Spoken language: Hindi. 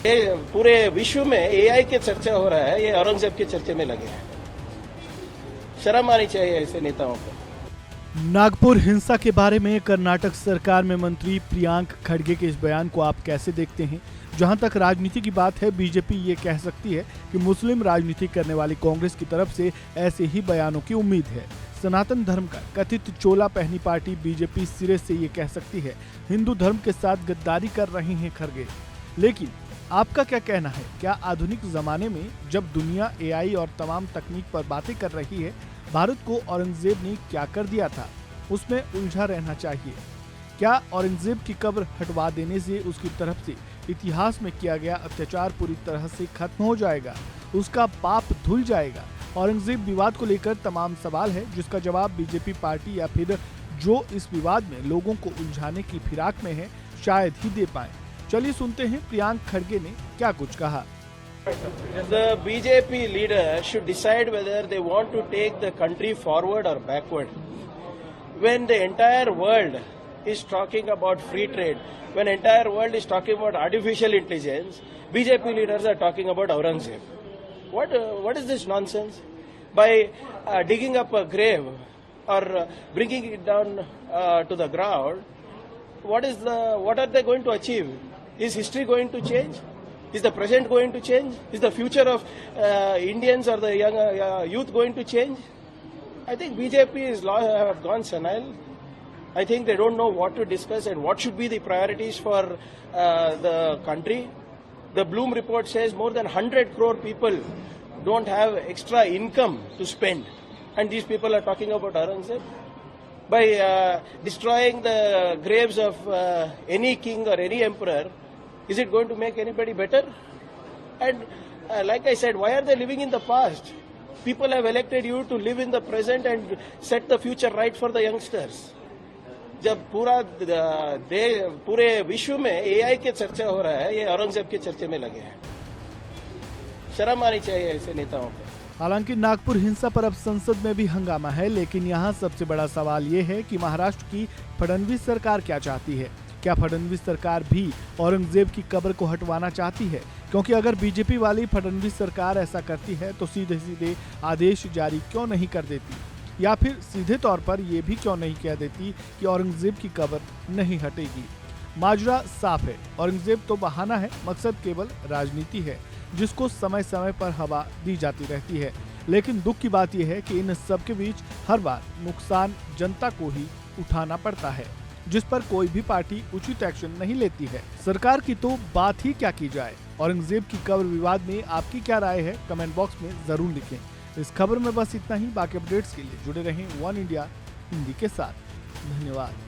ये पूरे विश्व में एआई के चर्चा हो रहा है, ये औरंगजेब के चर्चे में लगे हैं। शर्म आनी चाहिए ऐसे नेताओं को। नागपुर हिंसा के बारे में कर्नाटक सरकार में मंत्री प्रियांक खड़गे के इस बयान को आप कैसे देखते हैं? जहां तक राजनीति की बात है, बीजेपी ये कह सकती है कि मुस्लिम राजनीति करने वाली कांग्रेस की तरफ से ऐसे ही बयानों की उम्मीद है। सनातन धर्म का कथित चोला पहनी पार्टी बीजेपी सिरे से ये कह सकती है हिंदू धर्म के साथ गद्दारी कर रही हैं खड़गे। लेकिन आपका क्या कहना है? क्या आधुनिक जमाने में जब दुनिया एआई और तमाम तकनीक पर बातें कर रही है, भारत को औरंगजेब ने क्या कर दिया था उसमें उलझा रहना चाहिए? क्या औरंगजेब की कब्र हटवा देने से उसकी तरफ से इतिहास में किया गया अत्याचार पूरी तरह से खत्म हो जाएगा, उसका पाप धुल जाएगा? औरंगजेब विवाद को लेकर तमाम सवाल है, जिसका जवाब बीजेपी पार्टी या फिर जो इस विवाद में लोगों को उलझाने की फिराक में है शायद ही दे पाए। चलिए सुनते हैं प्रियांक खड़गे ने क्या कुछ कहा। The BJP leader should decide whether they want to take the country forward or backward. When the entire world is talking about free trade, when entire world is talking about artificial intelligence, BJP leaders are talking about Aurangzeb. What is this nonsense? By digging up a grave or bringing it down to the ground, what are they going to achieve? Is history going to change? Is the present going to change? Is the future of Indians or the young youth going to change? I think BJP have gone senile. I think they don't know what to discuss and what should be the priorities for the country. The Bloom report says more than 100 crore people don't have extra income to spend. And these people are talking about Aurangzeb. By destroying the graves of any king or any emperor, is it going to make anybody better? And like I said, why are they living in the past? People have elected you to live in the present and set the future right for the youngsters. जब पूरे विश्व में एआई के चर्चा हो रहा है, ये औरंगजेब के चर्चे में लगे हैं। शर्म आनी चाहिए ऐसे नेताओं को। हालांकि नागपुर हिंसा पर अब संसद में भी हंगामा है, लेकिन यहाँ सबसे बड़ा सवाल ये है कि महाराष्ट्र की फडणवीस सरकार क्या चाहती है? क्या फडणवीस सरकार भी औरंगजेब की कब्र को हटवाना चाहती है? क्योंकि अगर बीजेपी वाली फडणवीस सरकार ऐसा करती है तो सीधे सीधे आदेश जारी क्यों नहीं कर देती, या फिर सीधे तौर पर यह भी क्यों नहीं कह देती कि औरंगजेब की कब्र नहीं हटेगी? माजरा साफ है, औरंगजेब तो बहाना है, मकसद केवल राजनीति है जिसको समय समय पर हवा दी जाती रहती है। लेकिन दुख की बात यह है कि इन सब के बीच हर बार नुकसान जनता को ही उठाना पड़ता है, जिस पर कोई भी पार्टी उचित एक्शन नहीं लेती है। सरकार की तो बात ही क्या की जाए। औरंगजेब की कब्र विवाद में आपकी क्या राय है? कमेंट बॉक्स में जरूर लिखें। इस खबर में बस इतना ही। बाकी अपडेट्स के लिए जुड़े रहें वन इंडिया हिंदी के साथ। धन्यवाद।